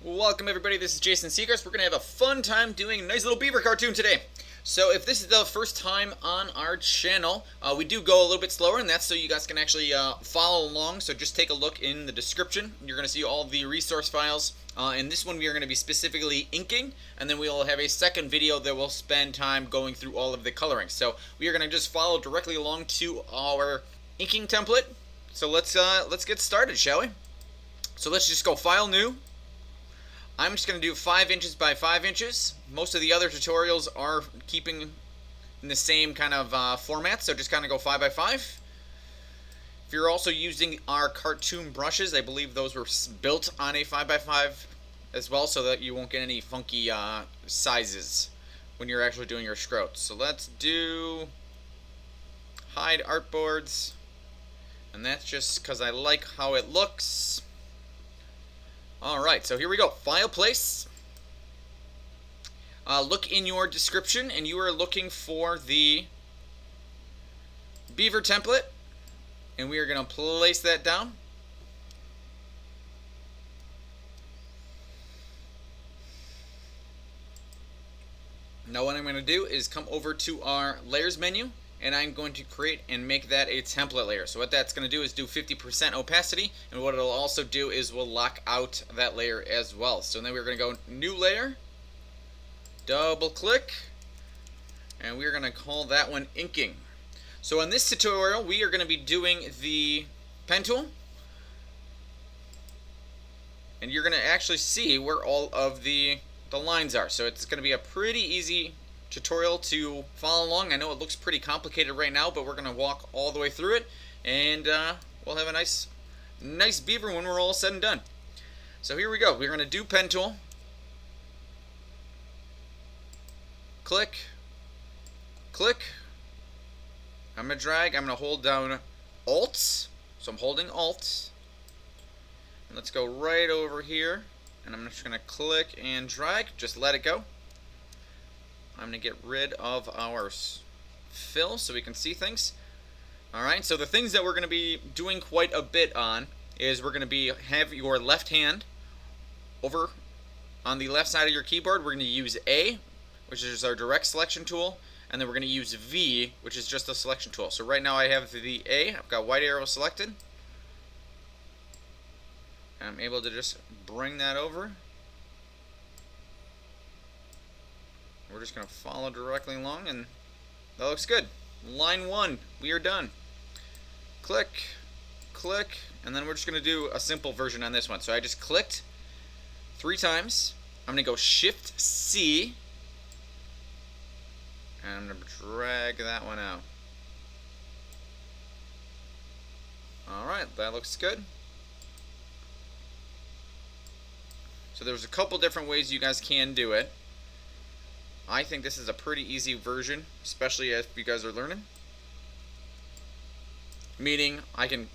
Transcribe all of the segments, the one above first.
Welcome everybody, this is Jason Seacrest. We're going to have a fun time doing a nice little beaver cartoon today. So if this is the first time on our channel, we do go a little bit slower, and that's so you guys can actually follow along. So just take a look in the description. You're going to see all the resource files. In this one we are going to be specifically inking, and then we will have a second video that will spend time going through all of the coloring. So we are going to just follow directly along to our inking template. So let's get started, shall we? So let's just go File, New. I'm just going to do 5 inches by 5 inches. Most of the other tutorials are keeping in the same kind of format, so just kind of go 5 by 5. If you're also using our cartoon brushes, I believe those were built on a 5 by 5 as well, so that you won't get any funky sizes when you're actually doing your scrotes. So let's do hide artboards, and that's just because I like how it looks. Alright, so here we go. File, Place. Look in your description, and you are looking for the Beaver template, and we are going to place that down. Now what I'm going to do is come over to our Layers menu, and I'm going to create and make that a template layer. So what that's going to do is do 50% opacity, and what it'll also do is we'll lock out that layer as well. So then we're going to go New Layer, double click, and we're going to call that one Inking. So in this tutorial we are going to be doing the pen tool, and you're going to actually see where all of the lines are. So it's going to be a pretty easy tutorial to follow along. I know it looks pretty complicated right now, but we're going to walk all the way through it, and we'll have a nice beaver when we're all said and done. So here we go. We're going to do pen tool, click, click. I'm going to drag. I'm going to hold down Alt, so I'm holding Alt, and let's go right over here, and I'm just going to click and drag. Just let it go. I'm going to get rid of our fill so we can see things. Alright, so the things that we're going to be doing quite a bit on is we're going to have your left hand over on the left side of your keyboard. We're going to use A, which is our direct selection tool, and then we're going to use V, which is just a selection tool. So right now I have the A, I've got white arrow selected, and I'm able to just bring that over. We're just going to follow directly along, and that looks good. Line 1, we are done. Click, click, and then we're just going to do a simple version on this one. So I just clicked 3 times. I'm going to go Shift C, and I'm going to drag that one out. Alright, that looks good. So there's a couple different ways you guys can do it. I think this is a pretty easy version, especially if you guys are learning. Meaning I can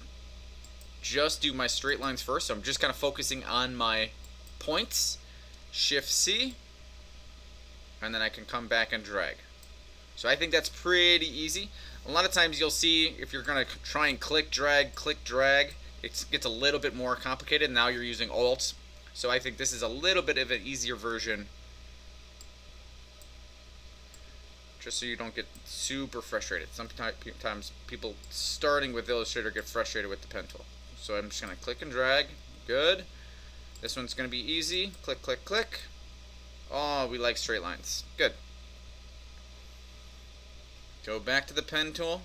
just do my straight lines first, so I'm just kind of focusing on my points. Shift C, and then I can come back and drag. So I think that's pretty easy. A lot of times you'll see if you're going to try and click, drag, it gets a little bit more complicated. Now you're using Alt. So I think this is a little bit of an easier version, just so you don't get super frustrated. Sometimes people starting with Illustrator get frustrated with the pen tool. So I'm just going to click and drag. Good. This one's going to be easy. Click, click, click. Oh, we like straight lines. Good. Go back to the pen tool.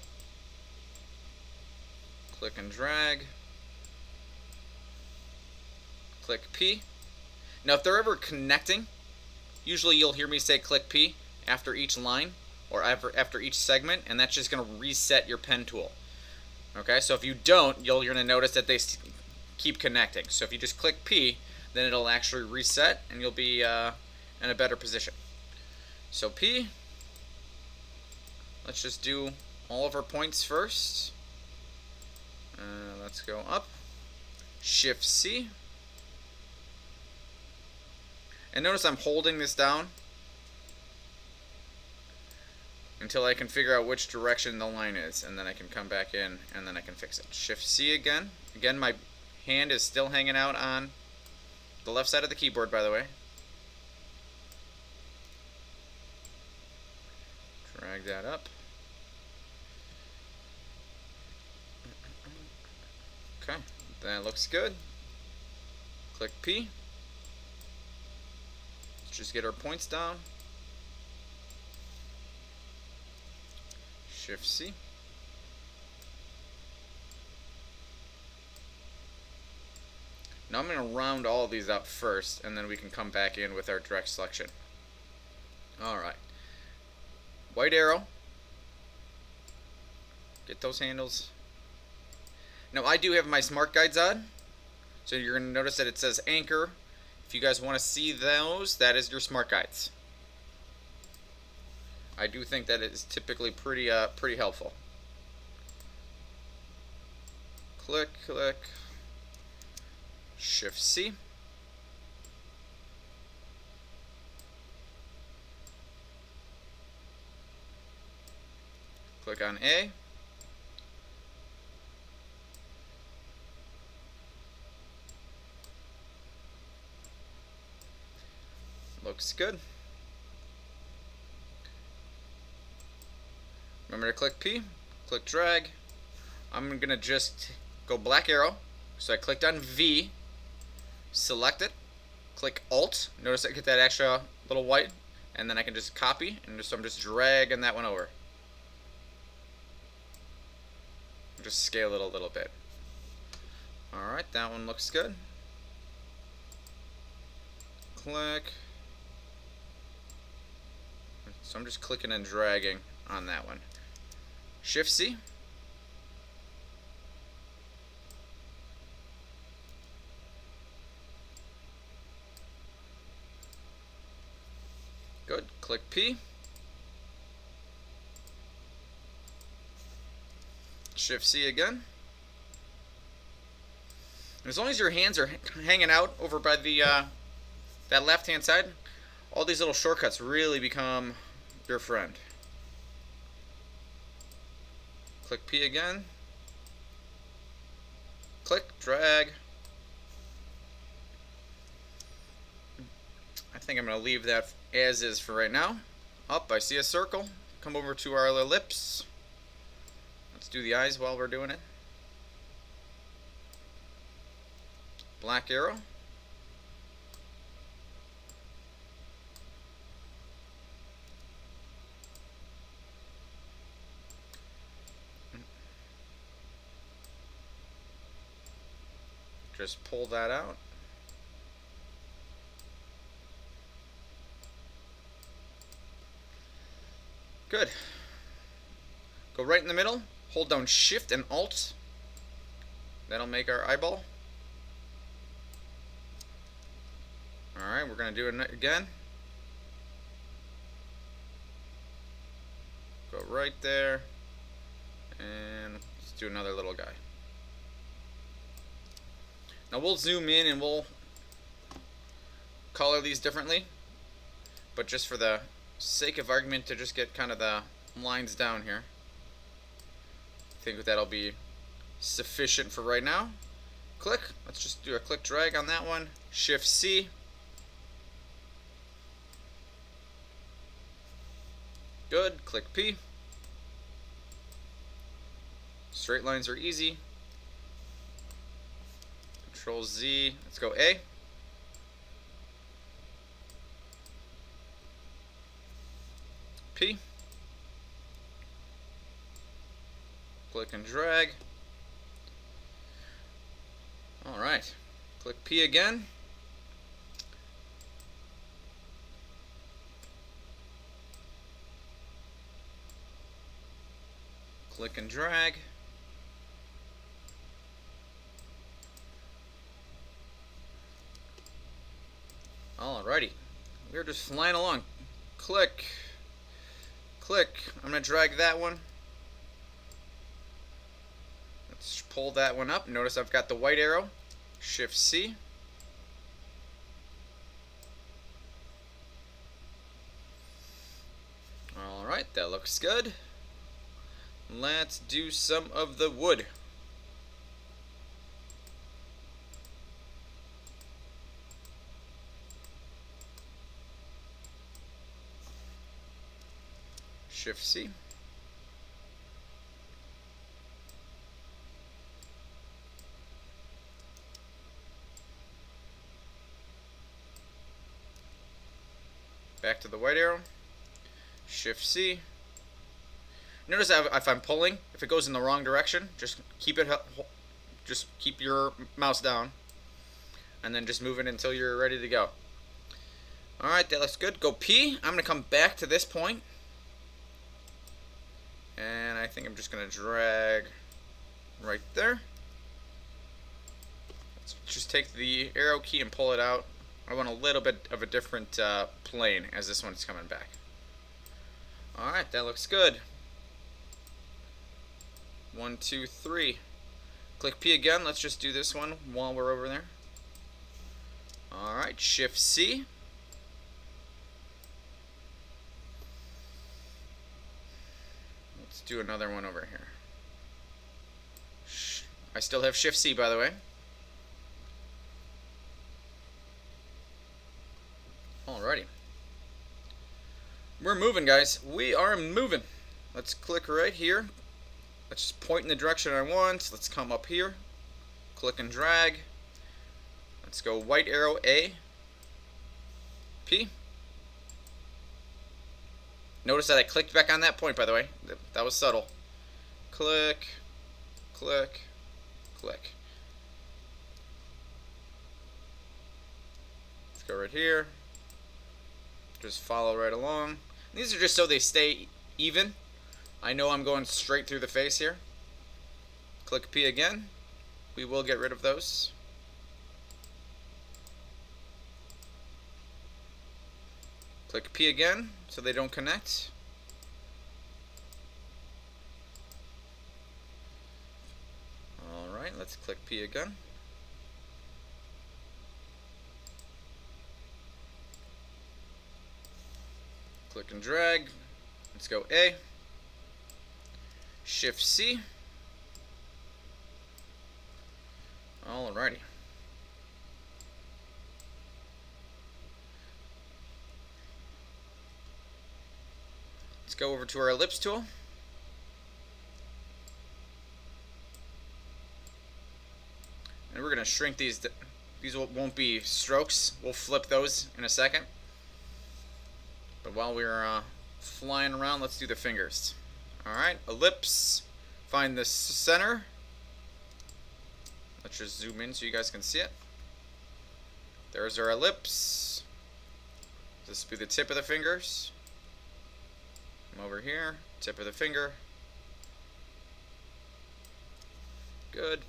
Click and drag. Click P. Now if they're ever connecting, usually you'll hear me say click P after each line, or after each segment, and that's just going to reset your pen tool. Okay, so if you don't, you're going to notice that they keep connecting. So if you just click P, then it'll actually reset, and you'll be in a better position. So P, let's just do all of our points first. Let's go up. Shift C. And notice I'm holding this down until I can figure out which direction the line is, and then I can come back in, and then I can fix it. Shift C again. Again, my hand is still hanging out on the left side of the keyboard, by the way. Drag that up. Okay, that looks good. Click P. Let's just get our points down. Shift C. Now I'm going to round all of these up first, and then we can come back in with our direct selection. Alright. White arrow. Get those handles. Now I do have my smart guides on, so you're going to notice that it says anchor. If you guys want to see those, that is your smart guides. I do think that is typically pretty helpful. Click, click. Shift C. Click on A. Looks good. Remember to click P, click drag. I'm going to just go black arrow. So I clicked on V, select it, click Alt. Notice I get that extra little white, and then I can just copy, and so I'm just dragging that one over. Just scale it a little bit. Alright, that one looks good. Click. So I'm just clicking and dragging on that one. Shift C. Good. Click P. Shift C again. And as long as your hands are hanging out over by the that left-hand side, all these little shortcuts really become your friend. Click P again. Click, drag. I think I'm going to leave that as is for right now. Up, I see a circle. Come over to our ellipse. Let's do the eyes while we're doing it. Black arrow. Just pull that out. Good. Go right in the middle, hold down Shift and Alt. That'll make our eyeball. Alright, we're going to do it again. Go right there. And let's do another little guy. Now we'll zoom in and we'll color these differently. But just for the sake of argument, to just get kind of the lines down here, I think that'll be sufficient for right now. Click. Let's just do a click drag on that one. Shift C. Good. Click P. Straight lines are easy. Control Z. Let's go A. P. Click and drag. Alright. Click P again. Click and drag. Alrighty. We're just flying along. Click. Click. I'm going to drag that one. Let's pull that one up. Notice I've got the white arrow. Shift C. Alright, that looks good. Let's do some of the wood. Shift C. Back to the white arrow. Shift C. Notice if I'm pulling, if it goes in the wrong direction, just keep your mouse down, and then just move it until you're ready to go. All right, that looks good. Go P. I'm gonna come back to this point, and I think I'm just gonna drag right there. Let's just take the arrow key and pull it out. I want a little bit of a different plane as this one's coming back. All right, that looks good. 1, 2, 3. Click P again. Let's just do this one while we're over there. All right, Shift C. Let's do another one over here. I still have Shift C, by the way. Alrighty. We're moving, guys. We are moving. Let's click right here. Let's just point in the direction I want. Let's come up here. Click and drag. Let's go white arrow A. P. Notice that I clicked back on that point, by the way. That was subtle. Click, click, click. Let's go right here. Just follow right along. These are just so they stay even. I know I'm going straight through the face here. Click P again. We will get rid of those. Click P again so they don't connect. Alright, let's click P again. Click and drag. Let's go A. Shift C. Alrighty. Let's go over to our ellipse tool. And we're going to shrink these. These won't be strokes. We'll flip those in a second. But while we're flying around, let's do the fingers. Alright, ellipse. Find the center. Let's just zoom in so you guys can see it. There's our ellipse. This will be the tip of the fingers. Come over here, tip of the finger. Good.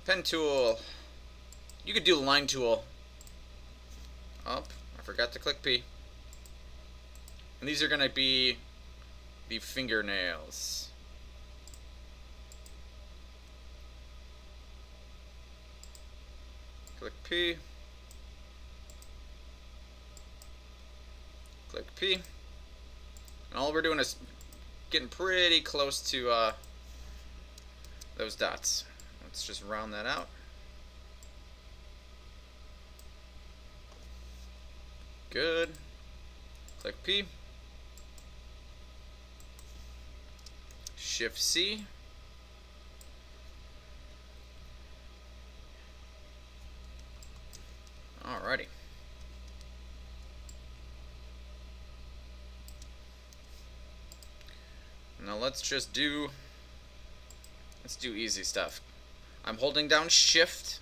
Pen tool. You could do line tool. Oh, I forgot to click P. And these are going to be the fingernails. Click P. Click P. And all we're doing is getting pretty close to those dots. Let's just round that out. Good. Click P. Shift C. Alrighty. Now let's do easy stuff. I'm holding down Shift.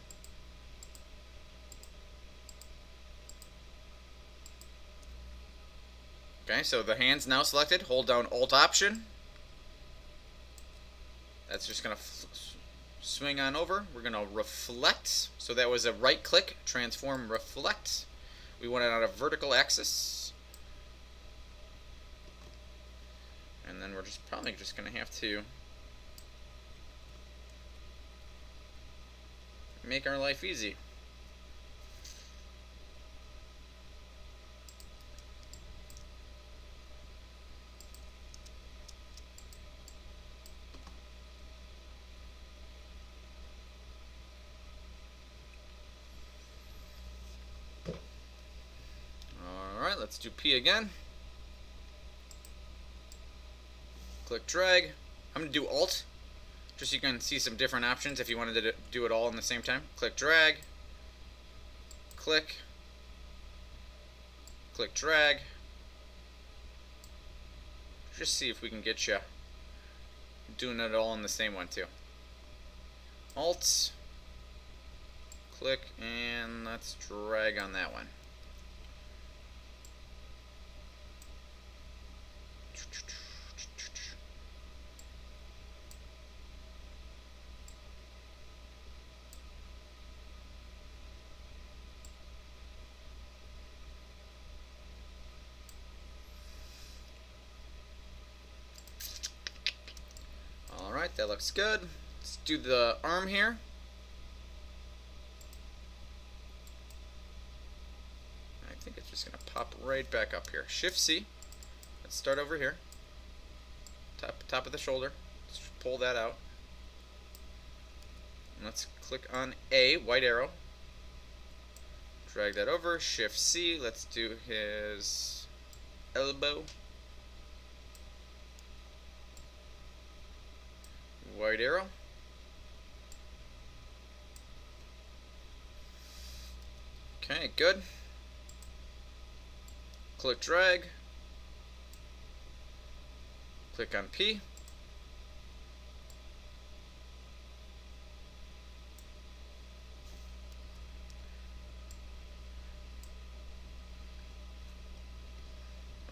Okay, so the hand's now selected. Hold down Alt Option. That's just going to swing on over. We're going to reflect. So that was a right click, transform, reflect. We want it on a vertical axis. And then we're probably just going to have to make our life easy. Alright, let's do P again. Click drag. I'm going to do Alt, just so you can see some different options if you wanted to do it all in the same time. Click drag. Click. Click drag. Just see if we can get you doing it all in the same one too. Alt. Click, and let's drag on that one. Alright, that looks good. Let's do the arm here. I think it's just going to pop right back up here. Shift C. Let's start over here. Top of the shoulder. Let's pull that out. And let's click on A, white arrow. Drag that over. Shift C. Let's do his elbow. White arrow. Okay, good. Click drag. Click on P.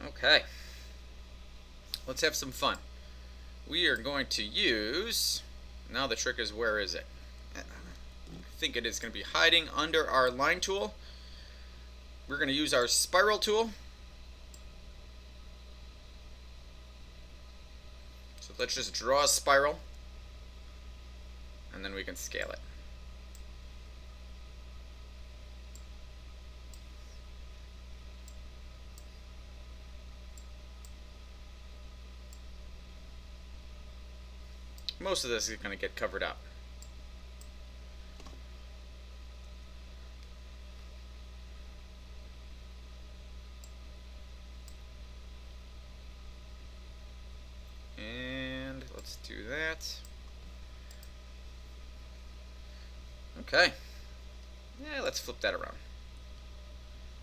Okay. Let's have some fun. We are going to use, now the trick is, where is it? I think it is going to be hiding under our line tool. We're going to use our spiral tool. So let's just draw a spiral, and then we can scale it. Most of this is going to get covered up. And let's do that. Okay. Yeah, let's flip that around.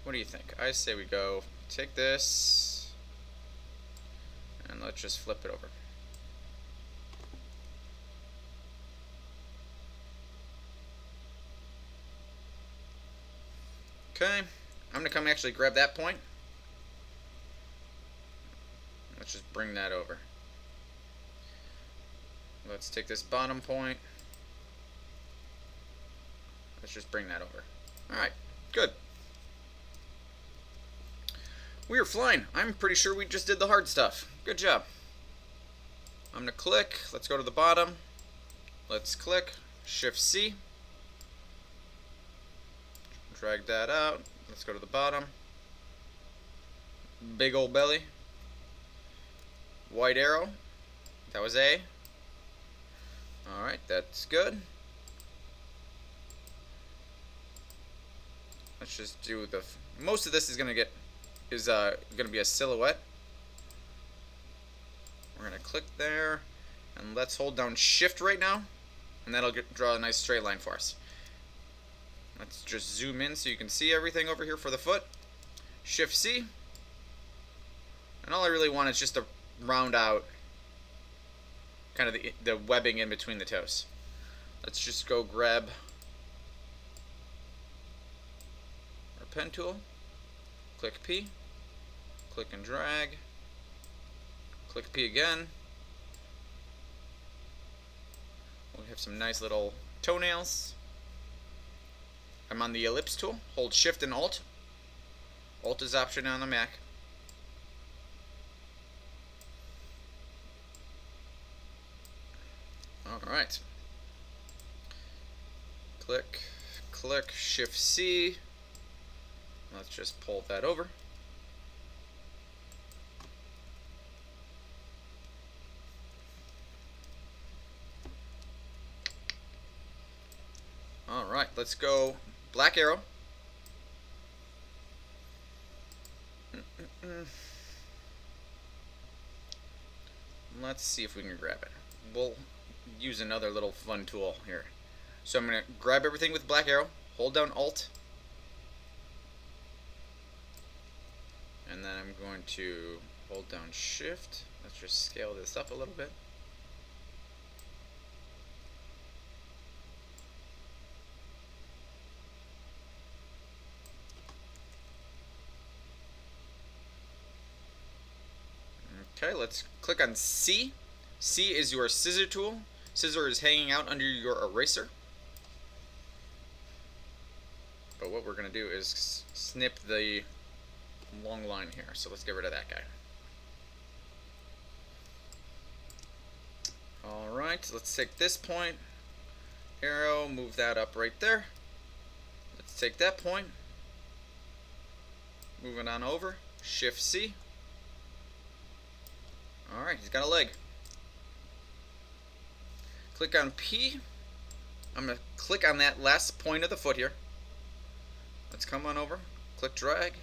What do you think? I say we go take this and let's just flip it over. Okay, I'm going to come actually grab that point. Let's just bring that over. Let's take this bottom point. Let's just bring that over. Alright, good. We are flying. I'm pretty sure we just did the hard stuff. Good job. I'm going to click. Let's go to the bottom. Let's click. Shift C. Drag that out. Let's go to the bottom. Big old belly. White arrow. That was A. Alright, that's good. Let's just do the... Most of this is going to be a silhouette. We're going to click there. And let's hold down Shift right now. And that'll draw a nice straight line for us. Let's just zoom in so you can see everything over here for the foot. Shift C. And all I really want is just to round out kind of the webbing in between the toes. Let's just go grab our pen tool. Click P. Click and drag. Click P again. We have some nice little toenails. I'm on the ellipse tool. Hold Shift and Alt. Alt is option on the Mac. Alright. Click, click, Shift C. Let's just pull that over. Alright, let's go black arrow. let's see if we can grab it. We'll use another little fun tool here. So I'm going to grab everything with black arrow, hold down Alt, and then I'm going to hold down Shift. Let's just scale this up a little bit. Okay, let's click on C. C is your scissor tool. Scissor is hanging out under your eraser. But what we're going to do is snip the long line here. So let's get rid of that guy. Alright, let's take this point, arrow, move that up right there. Let's take that point, move it on over, Shift C. Alright, he's got a leg. Click on P. I'm going to click on that last point of the foot here. Let's come on over, click drag.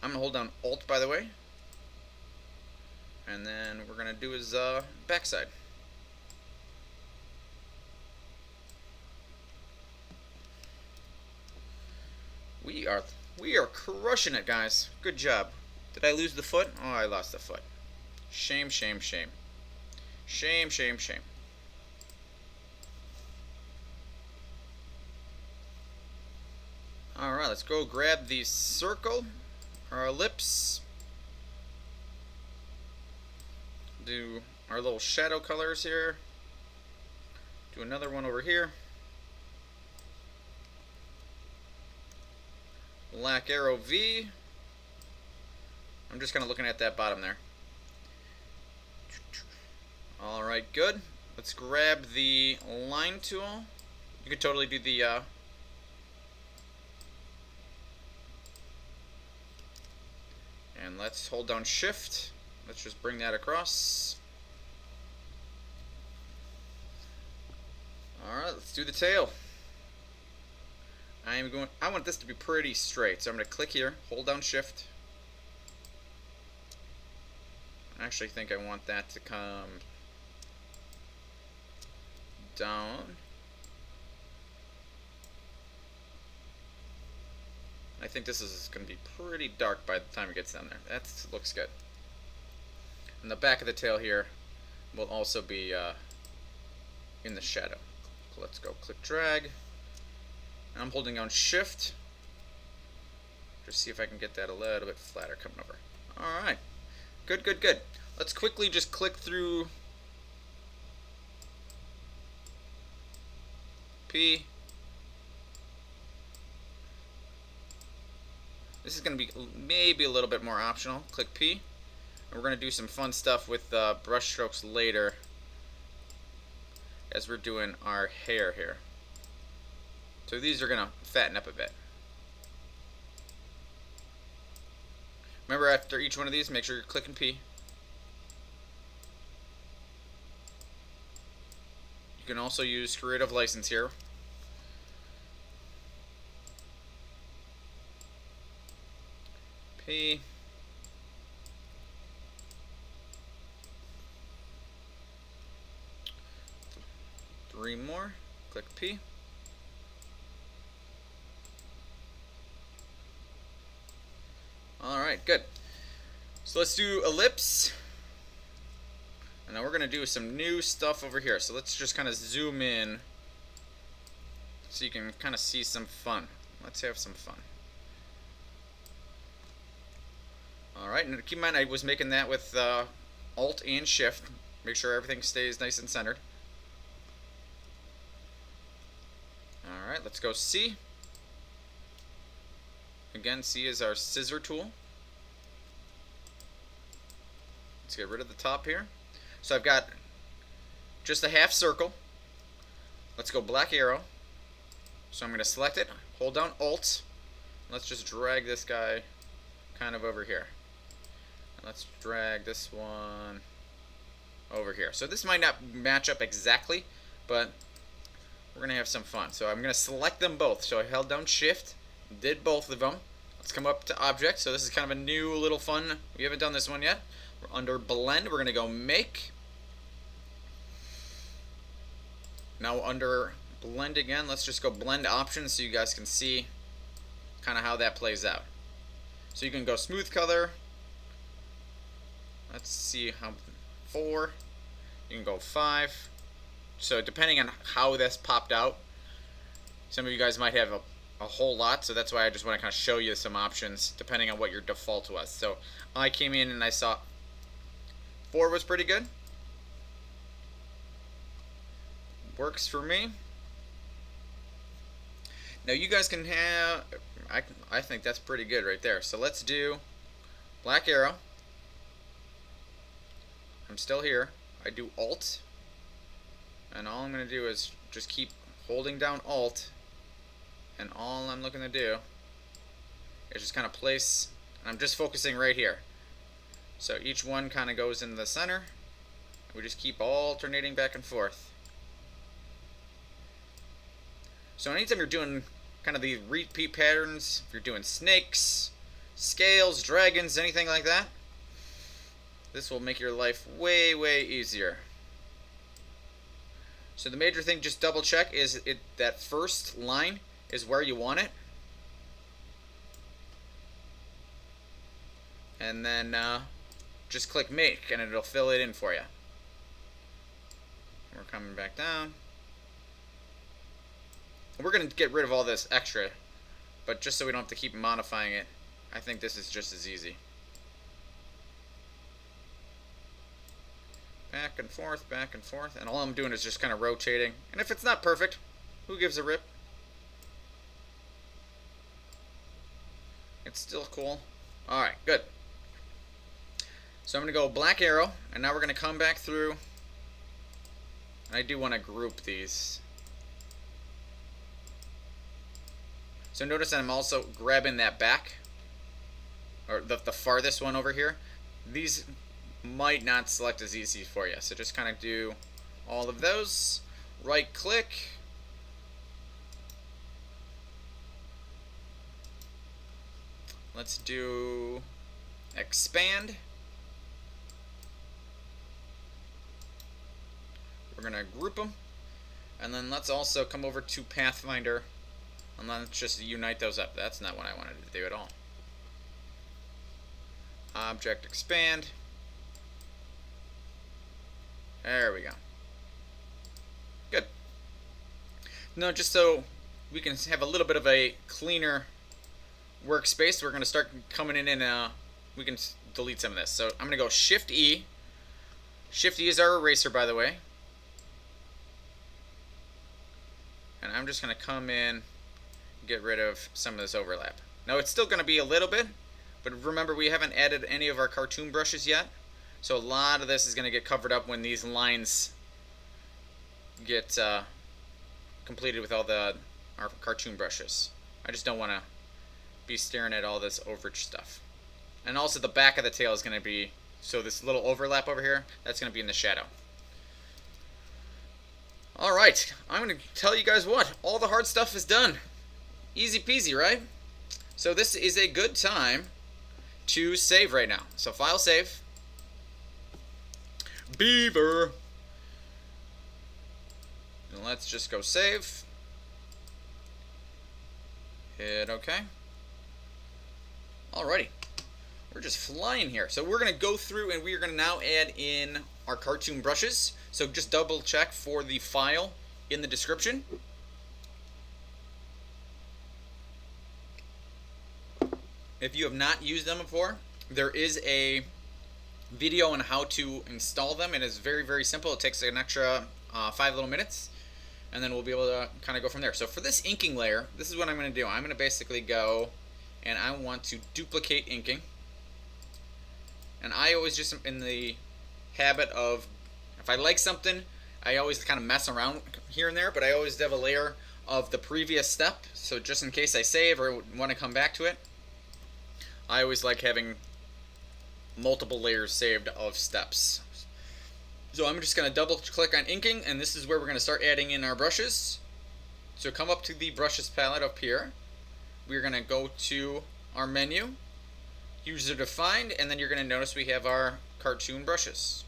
I'm going to hold down Alt, by the way. And then we're going to do his backside. We are crushing it, guys. Good job. Did I lose the foot? Oh, I lost the foot. Shame, shame, shame. Shame, shame, shame. Alright, let's go grab the circle, our ellipse. Do our little shadow colors here. Do another one over here. Black arrow V. I'm just kind of looking at that bottom there. Alright, good. Let's grab the line tool. You could totally do the and let's hold down Shift. Let's just bring that across. Alright, let's do the tail. I want this to be pretty straight, so I'm going to click here, hold down Shift. I actually think I want that to come down. I think this is going to be pretty dark by the time it gets down there. That looks good. And the back of the tail here will also be in the shadow. So let's go click drag. And I'm holding down Shift. Just see if I can get that a little bit flatter coming over. Alright. Good, good, good. Let's quickly just click through P. This is going to be maybe a little bit more optional. Click P. And we're going to do some fun stuff with brush strokes later as we're doing our hair here. So these are going to fatten up a bit. Remember, after each one of these, make sure you're clicking P. You can also use creative license here. P. Three more. Click P. Alright, good. So let's do ellipse. And now we're going to do some new stuff over here. So let's just kind of zoom in so you can kind of see some fun. Let's have some fun. Alright, and keep in mind I was making that with Alt and Shift. Make sure everything stays nice and centered. Alright, let's go C. Again, C is our scissor tool. Let's get rid of the top here. So I've got just a half circle. Let's go black arrow. So I'm going to select it, hold down Alt. Let's just drag this guy kind of over here. And let's drag this one over here. So this might not match up exactly, but we're going to have some fun. So I'm going to select them both. So I held down Shift, did both of them. Let's come up to Object. So this is kind of a new little fun. We haven't done this one yet. Under blend, we're going to go make. Now under blend again, let's just go blend options so you guys can see kind of how that plays out. So you can go smooth color. Let's see how 4. You can go 5. So depending on how this popped out, some of you guys might have a whole lot, so that's why I just want to kind of show you some options depending on what your default was. So I came in and I saw 4 was pretty good. Works for me. Now you guys can have, I think that's pretty good right there. So let's do black arrow. I'm still here. I do Alt, and all I'm going to do is just keep holding down Alt, and all I'm looking to do is just kind of place, and I'm just focusing right here. So each one kind of goes in the center, and we just keep alternating back and forth. So anytime you're doing kind of these repeat patterns, if you're doing snakes, scales, dragons, anything like that, this will make your life way, way easier. So the major thing, just double check, is that first line is where you want it. And then just click make and it'll fill it in for you. We're coming back down. We're going to get rid of all this extra, but just so we don't have to keep modifying it, I think this is just as easy. Back and forth, and all I'm doing is just kind of rotating. And if it's not perfect, who gives a rip? It's still cool. Alright, good. So I'm going to go black arrow, and now we're going to come back through. And I do want to group these. So notice that I'm also grabbing that back, or the farthest one over here. These might not select as easy for you, so just kind of do all of those. Right click. Let's do expand. We're going to group them. And then let's also come over to Pathfinder. And let's just unite those up. That's not what I wanted to do at all. Object expand. There we go. Good. Now, just so we can have a little bit of a cleaner workspace, we're going to start coming in and we can delete some of this. So I'm going to go Shift-E. Shift-E is our eraser, by the way. And I'm just going to come in, get rid of some of this overlap. Now it's still going to be a little bit, but remember we haven't added any of our cartoon brushes yet, so a lot of this is going to get covered up when these lines get completed with all our cartoon brushes. I just don't want to be staring at all this overage stuff. And also the back of the tail is going to be, so this little overlap over here, that's going to be in the shadow. Alright, I'm going to tell you guys what, all the hard stuff is done. Easy peasy, right? So this is a good time to save right now. So file save. Beaver. And let's just go save. Hit OK. Alrighty. We're just flying here. So we're going to go through and we are going to now add in our cartoon brushes. So just double check for the file in the description. If you have not used them before, there is a video on how to install them. It is very, very simple. It takes an extra 5 little minutes, and then we'll be able to kind of go from there. So for this inking layer, this is what I'm going to do. I'm going to basically go, and I want to duplicate inking. And I always just am in the habit of, if I like something, I always kind of mess around here and there, but I always have a layer of the previous step. So just in case I save or want to come back to it, I always like having multiple layers saved of steps. So I'm just going to double click on inking, and this is where we're going to start adding in our brushes. So come up to the brushes palette up here. We're going to go to our menu, user defined, and then you're going to notice we have our cartoon brushes.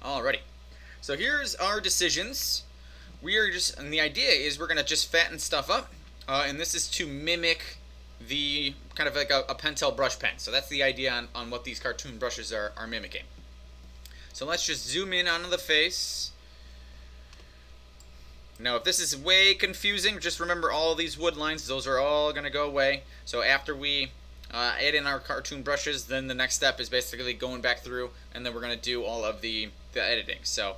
Alrighty. So here's our decisions. We are just, and the idea is we're going to just fatten stuff up. And this is to mimic the kind of like a Pentel brush pen. So that's the idea on what these cartoon brushes are mimicking. So let's just zoom in onto the face. Now, if this is way confusing, just remember all of these wood lines, those are all going to go away. So after we add in our cartoon brushes, then the next step is basically going back through, and then we're going to do all of the editing. So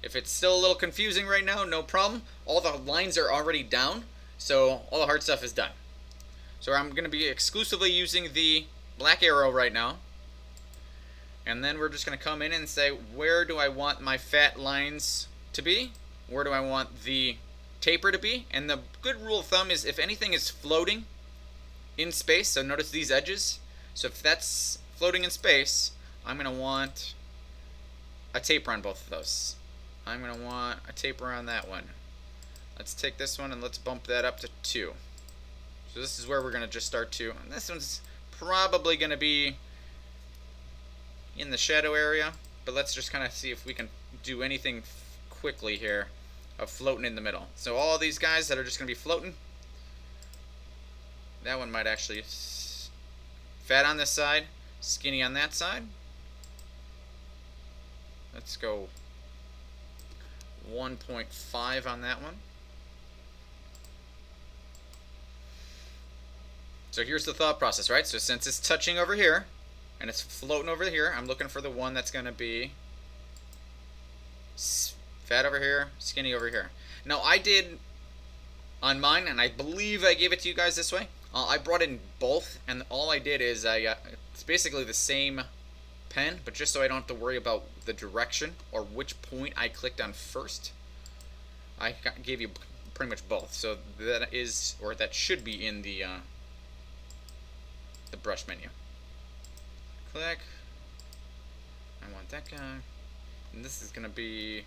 if it's still a little confusing right now, no problem. All the lines are already down, so all the hard stuff is done. So I'm going to be exclusively using the black arrow right now. And then we're just going to come in and say, where do I want my fat lines to be? Where do I want the taper to be? And the good rule of thumb is if anything is floating in space, so notice these edges. So if that's floating in space, I'm going to want a taper on both of those. I'm going to want a taper on that one. Let's take this one and let's bump that up to 2. So this is where we're going to just start to. And this one's probably going to be in the shadow area, but let's just kind of see if we can do anything quickly here of floating in the middle. So all these guys that are just going to be floating, that one might actually fat on this side, skinny on that side. Let's go 1.5 on that one. So here's the thought process, right? So since it's touching over here and it's floating over here, I'm looking for the one that's going to be fat over here, skinny over here. Now I did on mine, and I believe I gave it to you guys this way. I brought in both, and all I did is it's basically the same pen, but just so I don't have to worry about the direction or which point I clicked on first, I gave you pretty much both. So that is, or that should be in the brush menu. Click. I want that guy. And this is going to be...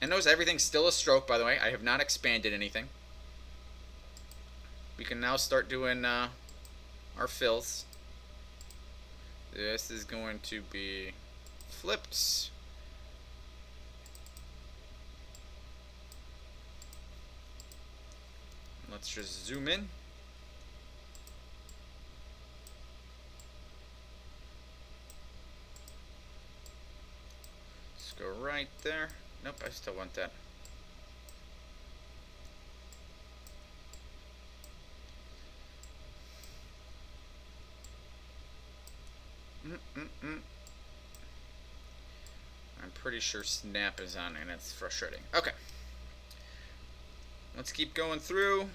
And notice everything's still a stroke, by the way. I have not expanded anything. We can now start doing our fills. This is going to be flipped. Let's just zoom in. Let's go right there. Nope, I still want that. I'm pretty sure snap is on and it's frustrating. Okay. Let's keep going through.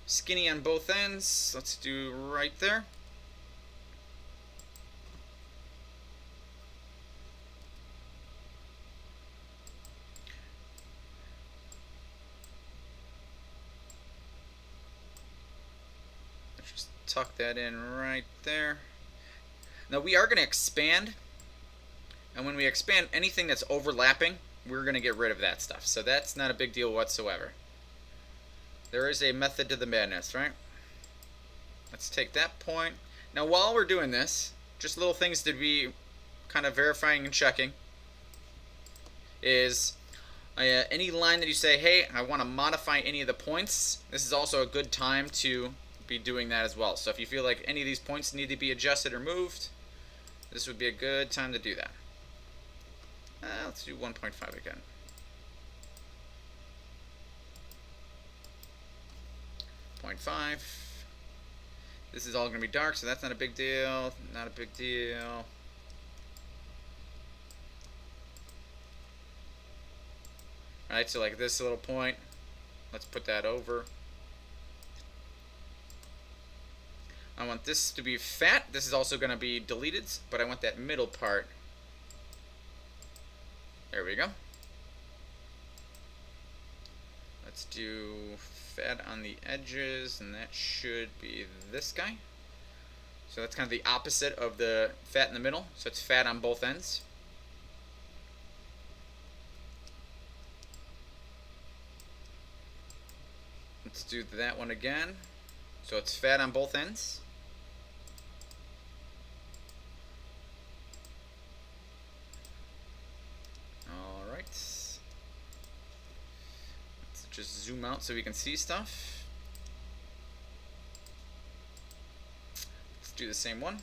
Skinny on both ends. Let's do right there. Let's just tuck that in right there. Now we are going to expand, and when we expand, anything that's overlapping, we're going to get rid of that stuff. So that's not a big deal whatsoever. There is a method to the madness, right? Let's take that point. Now while we're doing this, just little things to be kind of verifying and checking is any line that you say, hey, I want to modify any of the points, this is also a good time to be doing that as well. So if you feel like any of these points need to be adjusted or moved, this would be a good time to do that. Let's do 1.5 again. .5. This is all going to be dark, so that's not a big deal. Not a big deal. Alright, so like this little point, let's put that over. I want this to be fat. This is also going to be deleted, but I want that middle part. There we go. Let's do fat on the edges, and that should be this guy. So that's kind of the opposite of the fat in the middle. So it's fat on both ends. Let's do that one again. So it's fat on both ends. Alright. Let's just zoom out so we can see stuff. Let's do the same one.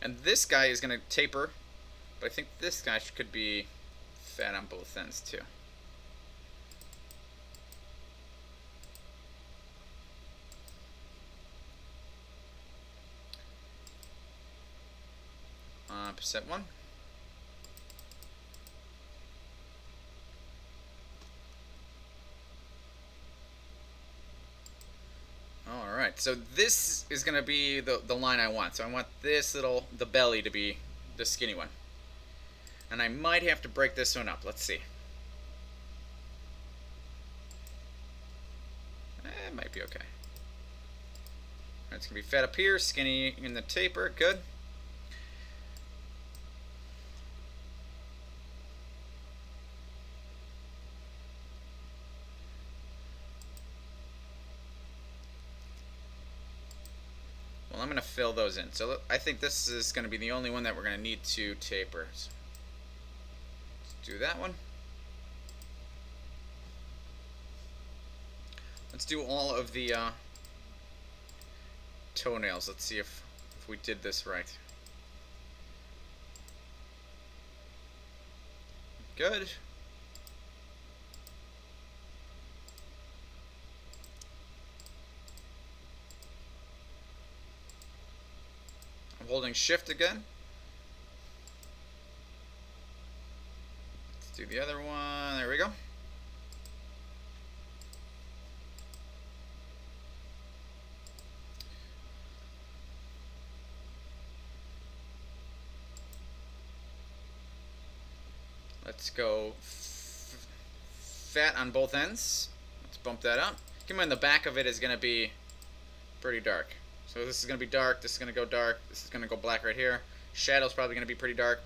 And this guy is going to taper, but I think this guy could be fat on both ends too. Opposite one. Alright, so this is going to be the line I want. So I want this the belly to be the skinny one. And I might have to break this one up. Let's see. It might be okay. It's going to be fat up here, skinny in the taper. Good. Well, I'm going to fill those in. So I think this is going to be the only one that we're going to need to taper. So let's do that one. Let's do all of the toenails. Let's see if we did this right. Good. I'm holding shift again. Let's do the other one. There we go. Let's go fat on both ends. Let's bump that up. Keep in mind the back of it is going to be pretty dark. So this is going to be dark, this is going to go dark, this is going to go black right here. Shadow's probably going to be pretty dark.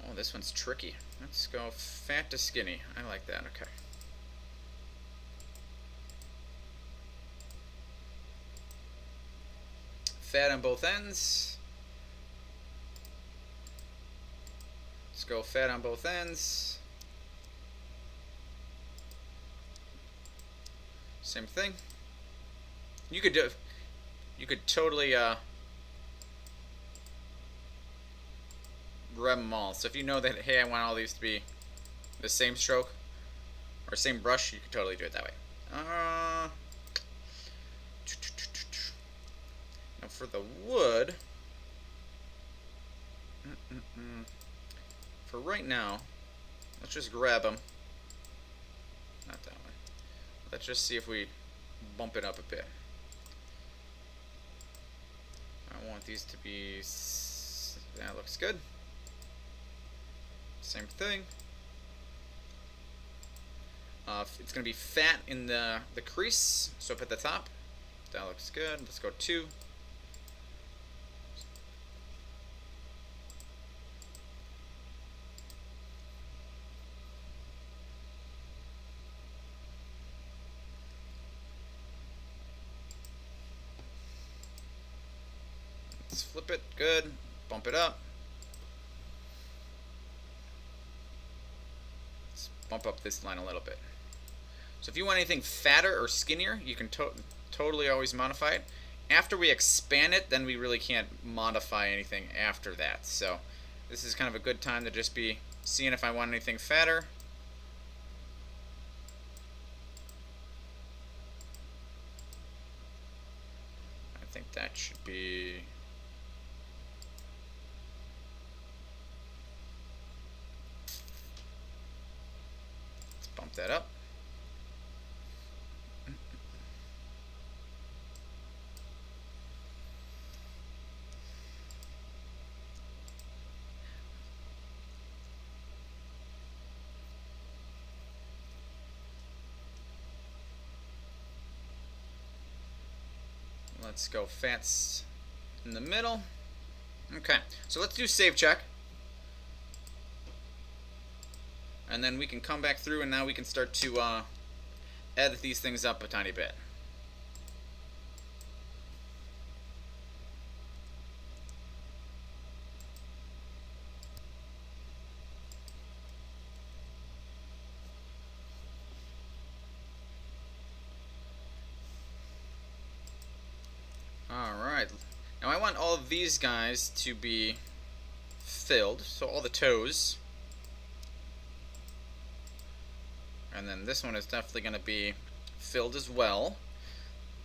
Oh, this one's tricky. Let's go fat to skinny. I like that, okay. Fat on both ends. Let's go fat on both ends. Same thing. You could totally grab them all. So if you know that, hey, I want all these to be the same stroke or same brush, you could totally do it that way. Now for the wood, for right now, let's just grab them. Not that one. Let's just see if we bump it up a bit. I want these to be, that looks good. Same thing. It's going to be fat in the crease, so up at the top. That looks good. Let's go 2. Let's flip it, good, bump it up. Let's bump up this line a little bit. So if you want anything fatter or skinnier, you can totally always modify it. After we expand it, then we really can't modify anything after that. So this is kind of a good time to just be seeing if I want anything fatter. I think that should be... Bump that up. Let's go fats in the middle. Okay, so let's do save check. And then we can come back through and now we can start to edit these things up a tiny bit. Alright, now I want all of these guys to be filled, so all the toes. And then this one is definitely going to be filled as well.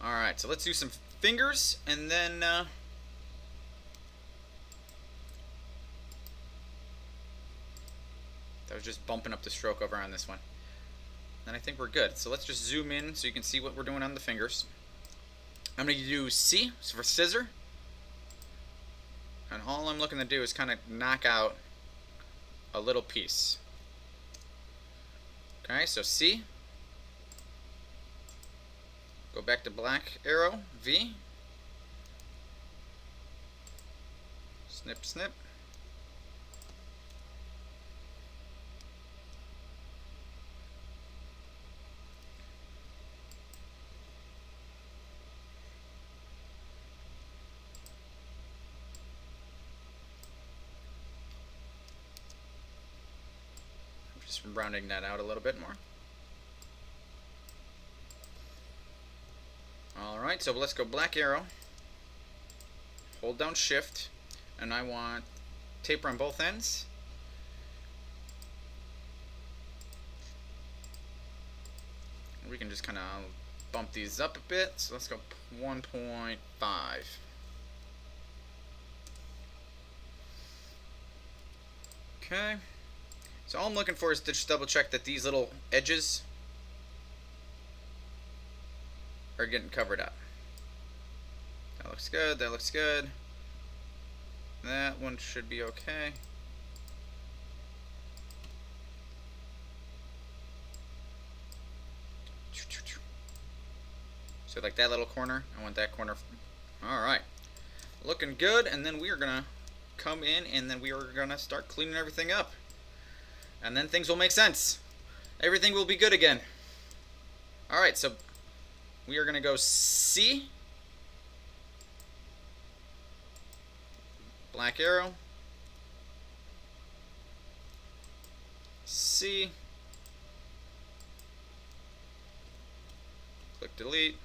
Alright, so let's do some fingers, and then that was just bumping up the stroke over on this one. And I think we're good. So let's just zoom in so you can see what we're doing on the fingers. I'm going to do C for scissor. And all I'm looking to do is kind of knock out a little piece. Okay, so C. Go back to black arrow, V. Snip, snip. Just rounding that out a little bit more. Alright, so let's go black arrow. Hold down shift. And I want taper on both ends. We can just kind of bump these up a bit. So let's go 1.5. Okay. So all I'm looking for is to just double check that these little edges are getting covered up. That looks good, that looks good. That one should be okay. So like that little corner, I want that corner. Alright. Looking good, and then we are going to come in and then we are going to start cleaning everything up. And then things will make sense. Everything will be good again. Alright, so we are going to go C. Black arrow. C. Click delete.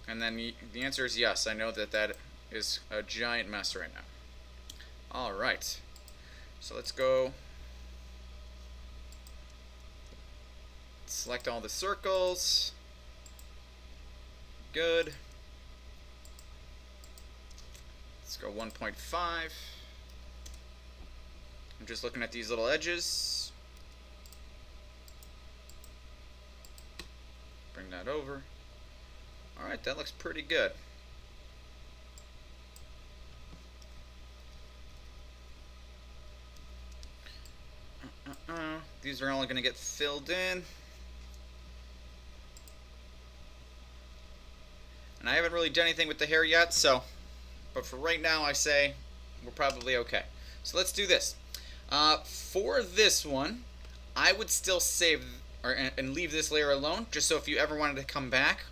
And then the answer is yes. I know that that is a giant mess right now. Alright. So let's go select all the circles. Good. Let's go 1.5. I'm just looking at these little edges. Bring that over. Alright, that looks pretty good. These are all going to get filled in. And I haven't really done anything with the hair yet, so, but for right now I say we're probably okay. So let's do this. For this one, I would still save and leave this layer alone, just so if you ever wanted to come back,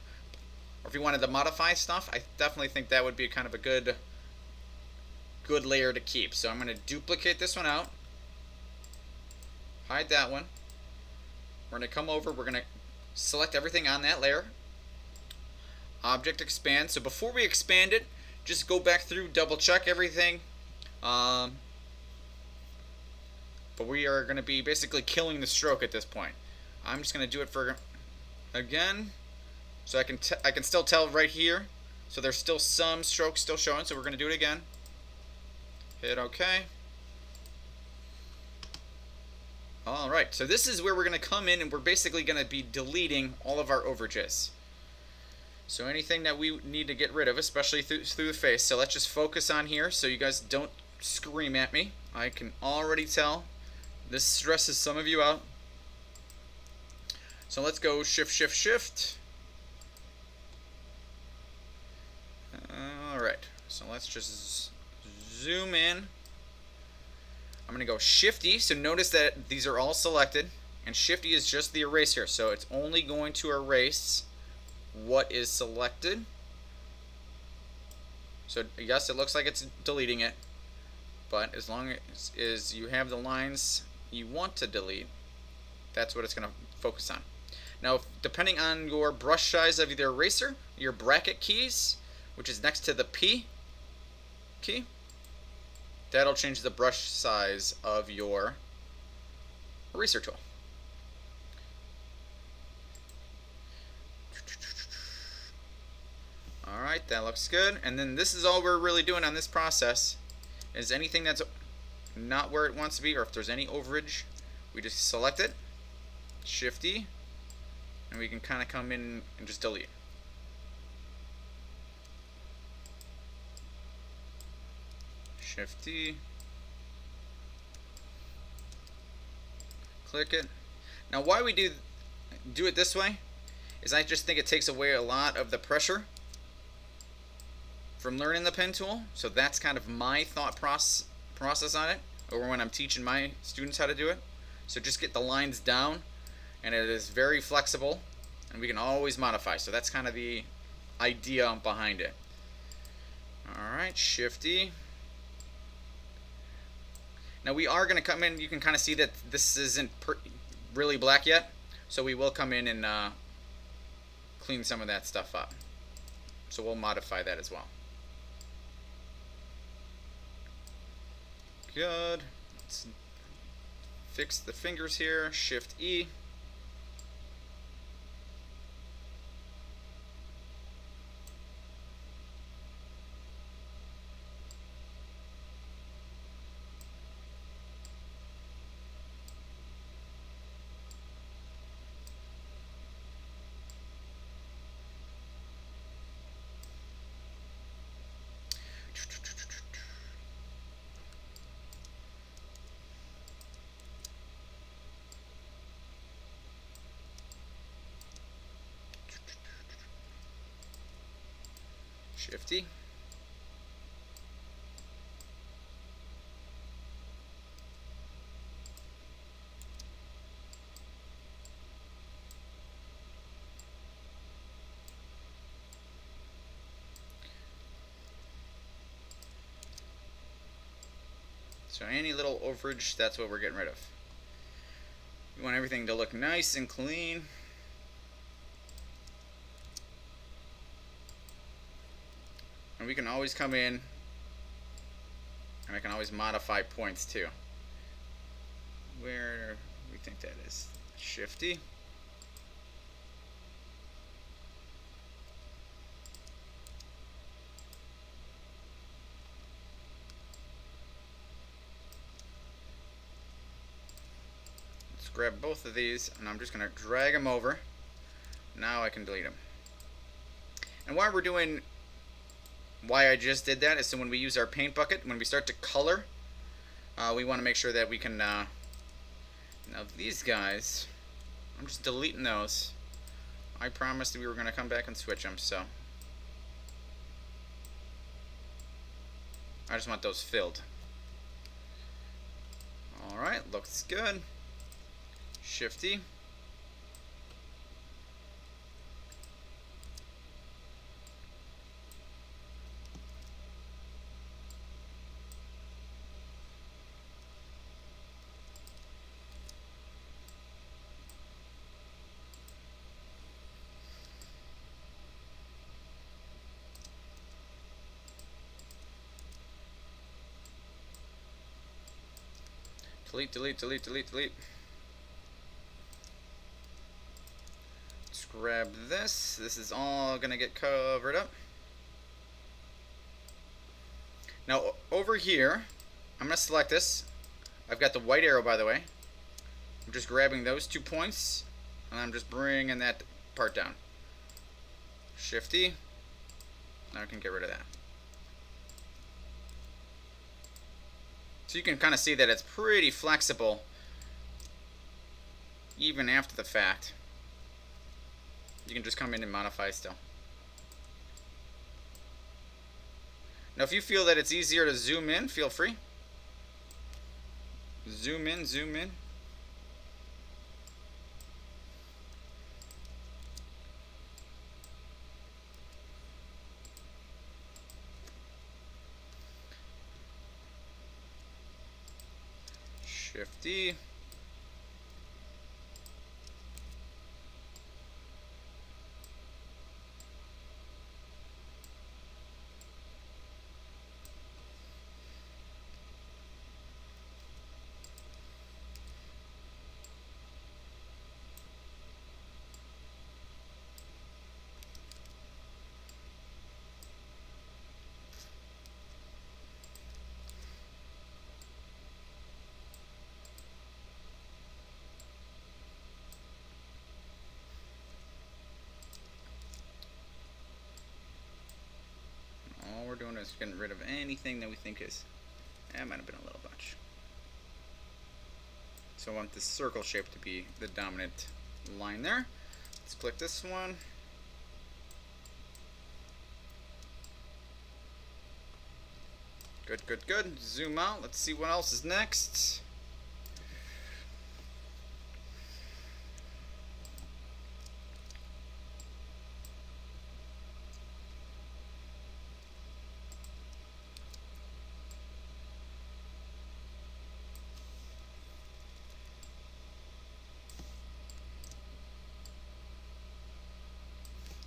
or if you wanted to modify stuff, I definitely think that would be kind of a good layer to keep. So I'm going to duplicate this one out. Hide that one. We're going to come over, we're going to select everything on that layer. Object expand. So before we expand it, just go back through, double check everything. But we are going to be basically killing the stroke at this point. I'm just going to do it for again, so I can still tell right here. So there's still some strokes still showing. So we're going to do it again. Hit OK. Alright, so this is where we're going to come in and we're basically going to be deleting all of our overages. So anything that we need to get rid of, especially through the face. So let's just focus on here so you guys don't scream at me. I can already tell this stresses some of you out. So let's go shift, shift, shift. So let's just zoom in. I'm going to go Shifty. So notice that these are all selected. And Shifty is just the eraser. So it's only going to erase what is selected. So yes, it looks like it's deleting it. But as long as you have the lines you want to delete, that's what it's going to focus on. Now, depending on your brush size of either eraser, your bracket keys, which is next to the P key, that'll change the brush size of your eraser tool. Alright, that looks good. And then this is all we're really doing on this process, is anything that's not where it wants to be, or if there's any overage, we just select it, Shifty, and we can kind of come in and just delete. Shifty, click it. Now why we do it this way is I just think it takes away a lot of the pressure from learning the pen tool. So that's kind of my thought process on it, or when I'm teaching my students how to do it. So just get the lines down, and it is very flexible, and we can always modify. So that's kind of the idea behind it. Alright, Shifty. Now we are going to come in, you can kind of see that this isn't really black yet, so we will come in and clean some of that stuff up. So we'll modify that as well. Good. Let's fix the fingers here, Shift E. Shifty. So any little overage, that's what we're getting rid of. You want everything to look nice and clean. And we can always come in, and I can always modify points too. Where we think that is, Shifty. Let's grab both of these, and I'm just going to drag them over. Now I can delete them. And why I just did that is so when we use our paint bucket, when we start to color, we want to make sure that we can, now these guys, I'm just deleting those. I promised we were going to come back and switch them, so I just want those filled. Alright, looks good. Shifty. Delete, delete, delete, delete, delete. Let's grab this. This is all going to get covered up. Now, over here, I'm going to select this. I've got the white arrow, by the way. I'm just grabbing those 2 points, and I'm just bringing that part down. Shifty. Now I can get rid of that. So you can kind of see that it's pretty flexible even after the fact. You can just come in and modify still. Now if you feel that it's easier to zoom in, feel free. Zoom in, zoom in. Shifty. All we're doing is getting rid of anything that we think is, that might have been a little much. So I want this circle shape to be the dominant line there. Let's click this one. Good, good, good. Zoom out. Let's see what else is next.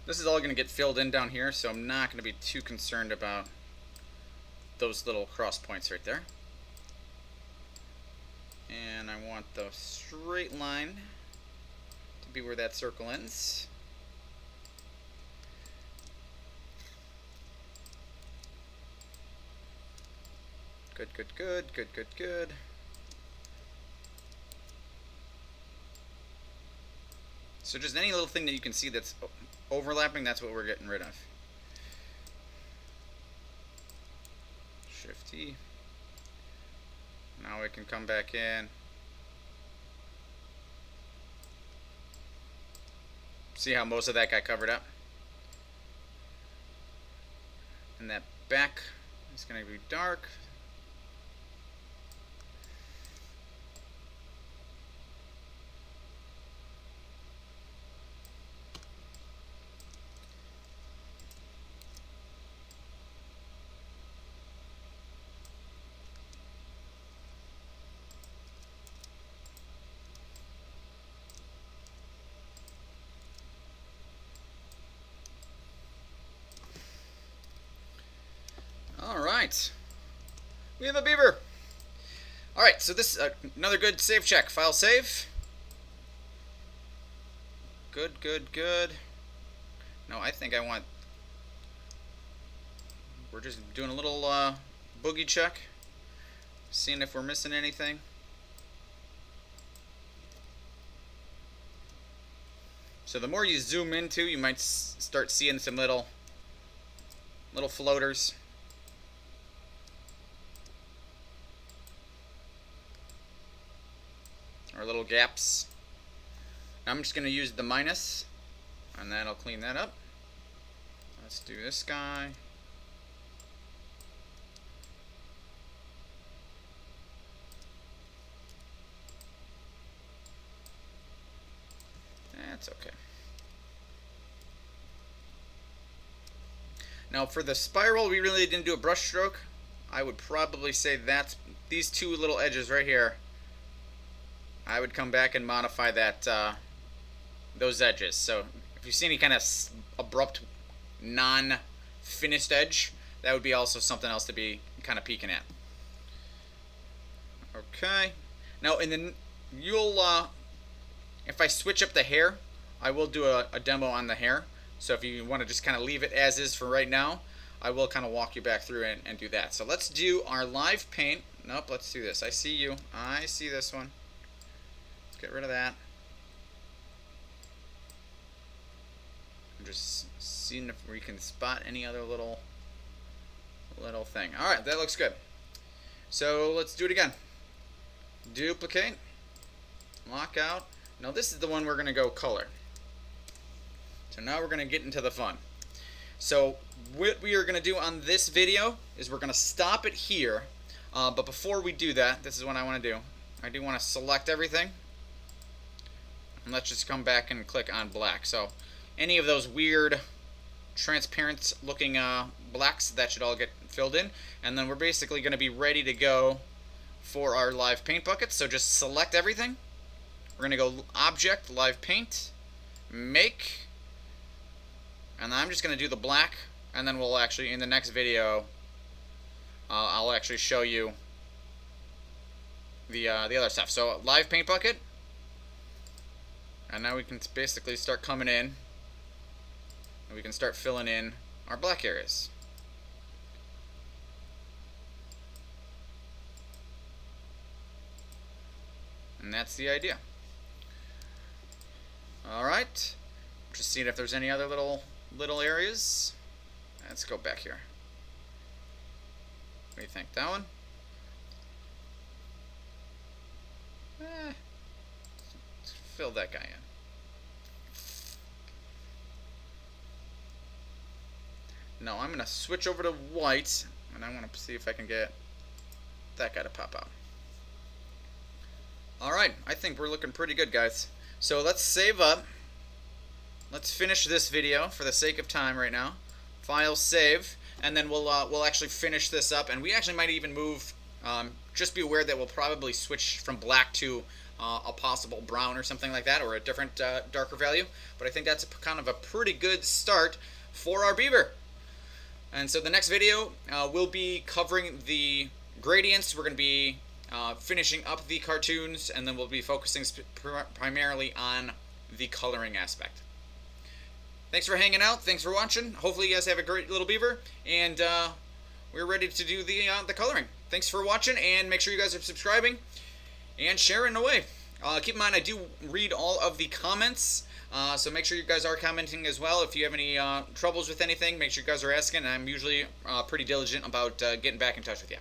This is all going to get filled in down here, so I'm not going to be too concerned about those little cross points right there. And I want the straight line to be where that circle ends. Good, good, good, good, good, good. So just any little thing that you can see that's overlapping, that's what we're getting rid of. Shifty. Now we can come back in. See how most of that got covered up? And that back is going to be dark. Alright, we have a beaver. Alright, so this is another good save check. File save. Good, good, good. No, I think I want... We're just doing a little boogie check. Seeing if we're missing anything. So the more you zoom into, you might start seeing some little floaters. Or little gaps. Now I'm just going to use the minus, and that'll clean that up. Let's do this guy. That's okay. Now for the spiral, we really didn't do a brush stroke. I would probably say that's these two little edges right here. I would come back and modify that those edges. So if you see any kind of abrupt, non-finished edge, that would be also something else to be kind of peeking at. Okay. Now, if I switch up the hair, I will do a demo on the hair. So if you want to just kind of leave it as is for right now, I will kind of walk you back through and do that. So let's do our live paint. Nope, let's do this. I see you. I see this one. Get rid of that. I'm just seeing if we can spot any other little thing. Alright, that looks good. So let's do it again. Duplicate. Lock out. Now this is the one we're going to go color. So now we're going to get into the fun. So what we are going to do on this video is we're going to stop it here. But before we do that, this is what I want to do. I do want to select everything. And let's just come back and click on black. So any of those weird transparent looking blacks, that should all get filled in. And then we're basically going to be ready to go for our live paint buckets. So just select everything. We're going to go Object, Live Paint, Make, and I'm just going to do the black, and then we'll actually, in the next video, I'll actually show you the other stuff. So live paint bucket, and now we can basically start coming in, and we can start filling in our black areas. And that's the idea. Alright, just seeing if there's any other little areas. Let's go back here. What do you think? That one? Let's fill that guy in. No, I'm going to switch over to white, and I want to see if I can get that guy to pop out. Alright, I think we're looking pretty good, guys. So let's save up. Let's finish this video for the sake of time right now. File, save, and then we'll actually finish this up, and we actually might even move. Just be aware that we'll probably switch from black to a possible brown or something like that, or a different darker value. But I think that's kind of a pretty good start for our beaver. And so the next video we'll be covering the gradients. We're going to be finishing up the cartoons, and then we'll be focusing primarily on the coloring aspect. Thanks for hanging out. Thanks for watching. Hopefully you guys have a great little beaver, and we're ready to do the coloring. Thanks for watching, and make sure you guys are subscribing and sharing away. Keep in mind, I do read all of the comments, so make sure you guys are commenting as well. If you have any troubles with anything, make sure you guys are asking, and I'm usually pretty diligent about getting back in touch with you.